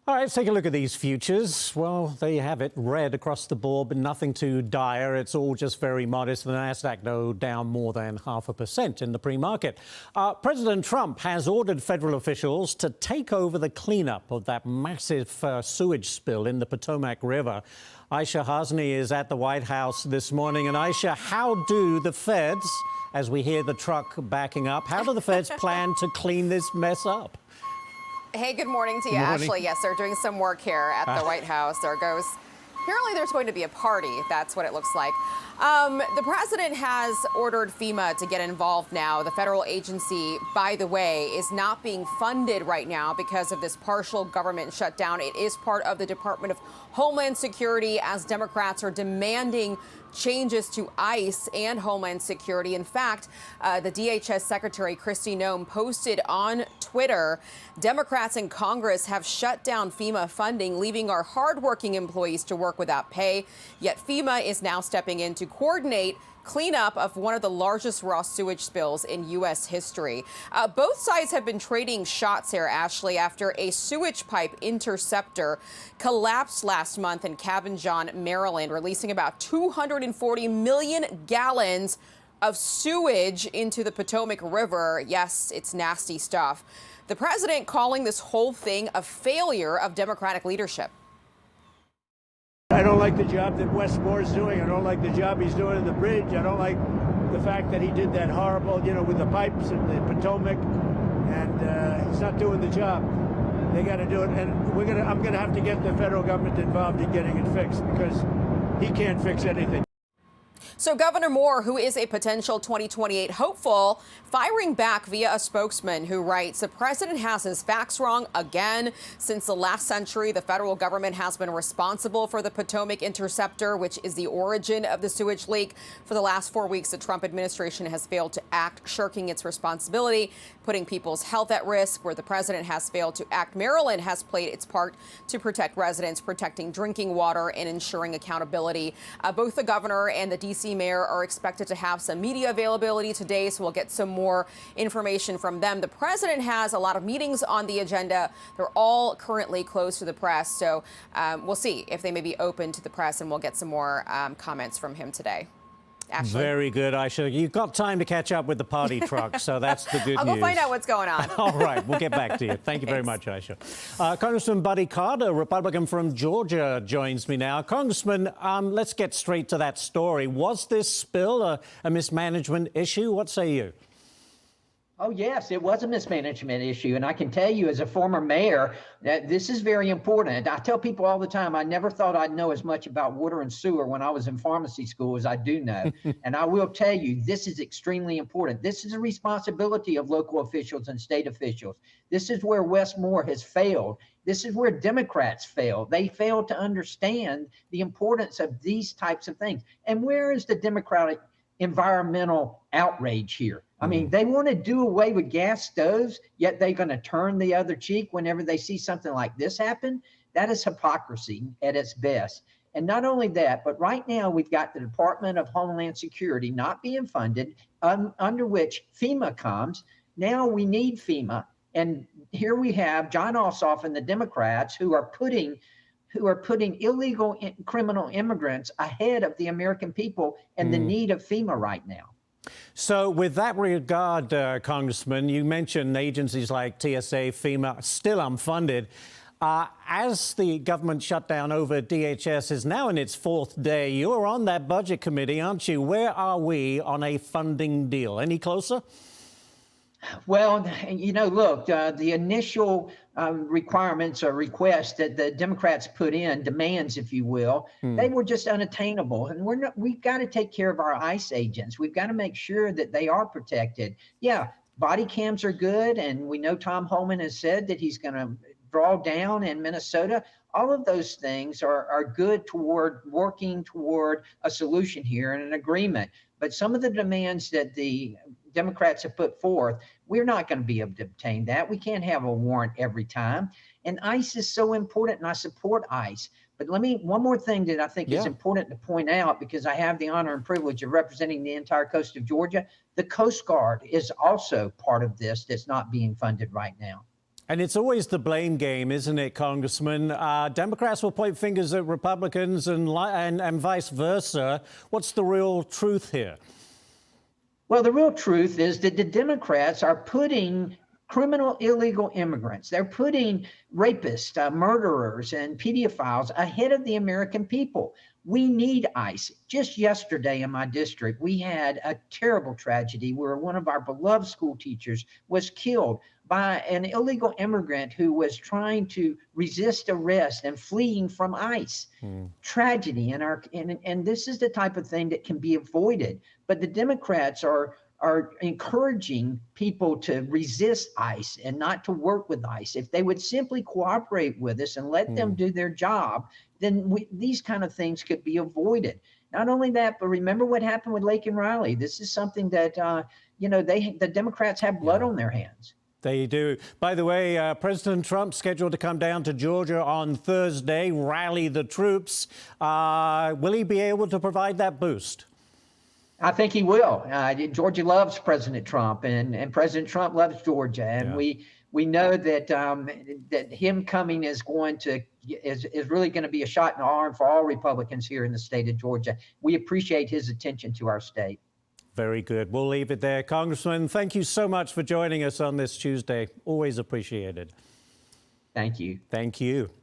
All right, let's take a look at these futures. Well, there you have it, red across the board, but nothing too dire. It's all just very modest. The Nasdaq, though, down more than 0.5% in the pre-market. President Trump has ordered federal officials to take over the cleanup of that massive sewage spill in the Potomac River. Aisha Hasni is at the White House this morning. And Aisha, how do the feds, as we hear the truck backing up, how do the feds plan to clean this mess up? Hey, good morning to you, Ashley. Yes, they're doing some work here at the White House. Apparently there's going to be a party. That's what it looks like. The president has ordered FEMA to get involved now. The federal agency, by the way, is not being funded right now because of this partial government shutdown. It is part of the Department of Homeland Security, as Democrats are demanding changes to ICE and Homeland Security. In fact, the DHS Secretary Kristi Noem posted on Twitter, Democrats in Congress have shut down FEMA funding, leaving our hardworking employees to work without pay. Yet FEMA is now stepping in to coordinate cleanup of one of the largest raw sewage spills in U.S. history. Both sides have been trading shots here, Ashley, after a sewage pipe interceptor collapsed last month in Cabin John, Maryland, releasing about 240 million gallons of sewage into the Potomac River. Yes, it's nasty stuff. The president calling this whole thing a failure of Democratic leadership. I don't like the job that Wes Moore's doing. I don't like the job he's doing in the bridge. I don't like the fact that he did that horrible, with the pipes in the Potomac, and he's not doing the job. They got to do it, and I'm gonna have to get the federal government involved in getting it fixed, because he can't fix anything. So Governor Moore, who is a potential 2028 hopeful, firing back via a spokesman who writes, the president has his facts wrong again. Since the last century, the federal government has been responsible for the Potomac interceptor, which is the origin of the sewage leak. For the last 4 weeks, the Trump administration has failed to act, shirking its responsibility, putting people's health at risk. Where the president has failed to act, Maryland has played its part to protect residents, protecting drinking water and ensuring accountability. Both the governor and the D.C. mayor are expected to have some media availability today, so we'll get some more information from them. The president has a lot of meetings on the agenda. They're all currently closed to the press, so we'll see if they may be open to the press, and we'll get some more comments from him today. Ashley? Very good, Aisha. You've got time to catch up with the party truck, so that's the good news. I'll go find out what's going on. All right, we'll get back to you. Thank you very much, Aisha. Congressman Buddy Carter, Republican from Georgia, joins me now. Congressman, let's get straight to that story. Was this spill a mismanagement issue? What say you? Oh, yes, it was a mismanagement issue. And I can tell you, as a former mayor, that this is very important. I tell people all the time, I never thought I'd know as much about water and sewer when I was in pharmacy school as I do know. And I will tell you, this is extremely important. This is a responsibility of local officials and state officials. This is where Wes Moore has failed. This is where Democrats fail. They fail to understand the importance of these types of things. And where is the Democratic environmental outrage here? I mean, they want to do away with gas stoves, yet they're going to turn the other cheek whenever they see something like this happen. That is hypocrisy at its best. And not only that, but right now we've got the Department of Homeland Security not being funded, under which FEMA comes. Now we need FEMA. And here we have John Ossoff and the Democrats who are putting illegal criminal immigrants ahead of the American people and the need of FEMA right now. So with that regard, Congressman, you mentioned agencies like TSA, FEMA, still unfunded. As the government shutdown over DHS is now in its fourth day, you're on that budget committee, aren't you? Where are we on a funding deal? Any closer? Well, look, the initial requirements or requests that the Democrats put in, demands, if you will, they were just unattainable. And we've got to take care of our ICE agents. We've got to make sure that they are protected. Yeah, body cams are good. And we know Tom Homan has said that he's going to draw down in Minnesota. All of those things are good toward working toward a solution here and an agreement. But some of the demands that the Democrats have put forth, we're not going to be able to obtain that. We can't have a warrant every time. And ICE is so important, and I support ICE. But one more thing that I think is important to point out, because I have the honor and privilege of representing the entire coast of Georgia. The Coast Guard is also part of this that's not being funded right now. And it's always the blame game, isn't it, Congressman? Democrats will point fingers at Republicans and vice versa. What's the real truth here? Well, the real truth is that the Democrats are putting criminal illegal immigrants, they're putting rapists, murderers, and pedophiles ahead of the American people. We need ICE. Just yesterday in my district, we had a terrible tragedy where one of our beloved school teachers was killed by an illegal immigrant who was trying to resist arrest and fleeing from ICE. Tragedy and this is the type of thing that can be avoided. But the Democrats are encouraging people to resist ICE and not to work with ICE. If they would simply cooperate with us and let them do their job, then these kind of things could be avoided. Not only that, but remember what happened with Lake and Riley. This is something that, the Democrats have blood on their hands. They do. By the way, President Trump scheduled to come down to Georgia on Thursday, rally the troops. Will he be able to provide that boost? I think he will. Georgia loves President Trump, and President Trump loves Georgia, and we know that that him coming is really going to be a shot in the arm for all Republicans here in the state of Georgia. We appreciate his attention to our state. Very good. We'll leave it there. Congressman, thank you so much for joining us on this Tuesday. Always appreciated. Thank you. Thank you.